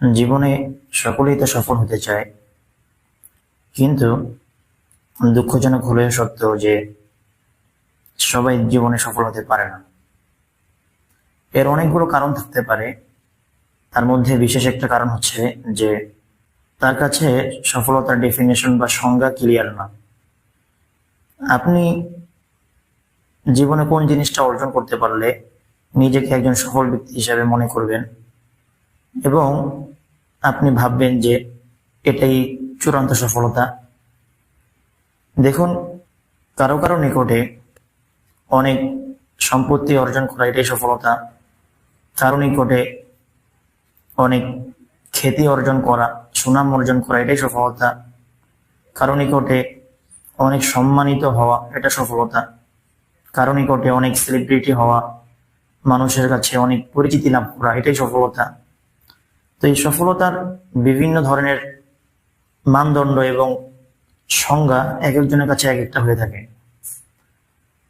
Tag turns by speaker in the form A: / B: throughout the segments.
A: জীবনে সকলেই তো সফল হতে চায়, কিন্তু দুঃখজনক হলেও সত্য যে সবাই জীবনে সফল হতে পারে না। এর অনেকগুলো কারণ থাকতে পারে। তার মধ্যে বিশেষ একটা কারণ হচ্ছে যে তার কাছে সফলতার ডেফিনেশন বা সংজ্ঞা ক্লিয়ার না। আপনি জীবনে কোন জিনিসটা অর্জন করতে পারলে নিজেকে একজন সফল ব্যক্তি হিসেবে মনে করবেন এবং আপনি ভাববেন যে এটাই চূড়ান্ত সফলতা। দেখুন, কারো কারো নিকটে অনেক সম্পত্তি অর্জন করা এটাই সফলতা, কারো নিকটে অনেক খ্যাতি অর্জন করা, সুনাম অর্জন করা এটাই সফলতা, কারো নিকটে অনেক সম্মানিত হওয়া এটা সফলতা, কারো নিকটে অনেক সেলিব্রিটি হওয়া, মানুষের কাছে অনেক পরিচিতি লাভ করা এটাই সফলতা। তো এই সফলতার বিভিন্ন ধরনের মানদণ্ড এবং সংজ্ঞা এক একজনের কাছে এক একটা হয়ে থাকে।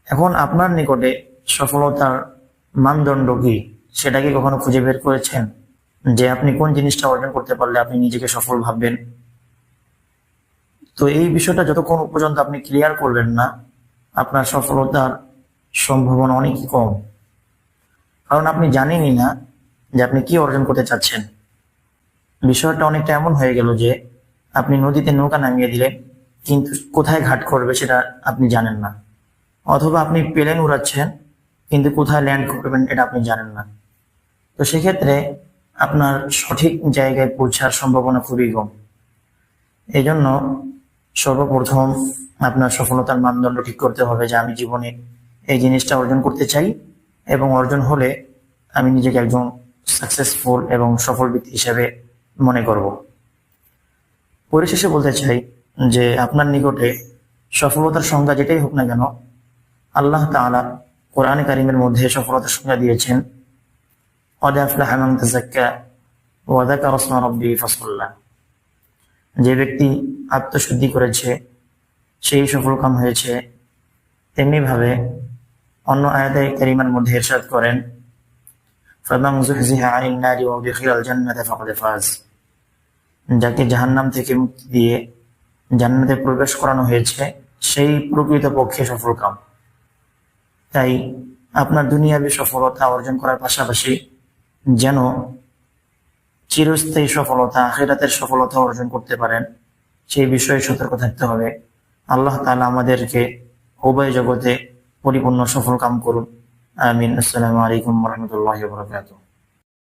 A: এখন আপনার নিকটে সফলতার মানদণ্ড কি, সেটা কি কখনো খুঁজে বের করেছেন যে আপনি কোন জিনিসটা অর্জন করতে পারলে আপনি নিজেকে সফল ভাববেন? তো এই বিষয়টা যতক্ষণ পর্যন্ত আপনি ক্লিয়ার করবেন না, আপনার সফলতার সম্ভাবনা অনেকই কম। কারণ আপনি জানেনই না যে আপনি কি অর্জন করতে চাচ্ছেন। বিষয়টা অনেকটা এমন হয়ে গেল যে আপনি নদীতে নৌকা নামিয়ে দিলেন, কিন্তু কোথায় ঘাট করবে সেটা আপনি জানেন না। অথবা আপনি প্লেন উড়াচ্ছেন, কিন্তু কোথায় ল্যান্ড করবেন এটা আপনি জানেন না। তো সেক্ষেত্রে আপনার সঠিক জায়গায় পৌঁছার সম্ভাবনা খুবই কম। এই জন্য সর্বপ্রথম আপনার সফলতার মানদণ্ড ঠিক করতে হবে যে আমি জীবনে এই জিনিসটা অর্জন করতে চাই, এবং অর্জন হলে আমি নিজেকে একজন সাকসেসফুল এবং সফল ব্যক্তি হিসেবে মনে করব। পরিশেষে বলতে চাই যে আপনার নিকটে সফলতার সংজ্ঞা যেটাই হোক না কেন, আল্লাহ তাআলা কোরআনে কারিমের মধ্যে সফলতার সংজ্ঞা দিয়েছেন, ক্বাদ আফলাহা মান তাযাক্কা ওয়া যাকারা ইসমা রাব্বিহি ফাসাল্লা। যে ব্যক্তি আত্মশুদ্ধি করেছে সেই সফলকাম হয়েছে। তেমনি ভাবে অন্য আয়াতে কারিমার মধ্যে ইরশাদ করেন, ফামান যুহজিহা আনিন নারি ওয়া উদখিলাল জান্নাতা ফাকাদ ফাজ। যাকে জাহান্নাম থেকে মুক্তি দিয়ে জান্নাতে প্রবেশ করানো হয়েছে সেই প্রকৃতপক্ষে সফলকাম। তাই আপনার দুনিয়াবী সফলতা অর্জন করার পাশাপাশি যেন চিরস্থায়ী সফলতা, আখিরাতের সফলতা অর্জন করতে পারেন, সেই বিষয়ে সতর্ক থাকতে হবে। আল্লাহ তাআলা আমাদেরকে উভয় জগতে পরিপূর্ণ সফল কাম করুন। আমিন। আসসালামু আলাইকুম ওয়া রাহমাতুল্লাহি ওয়া বারাকাতুহু।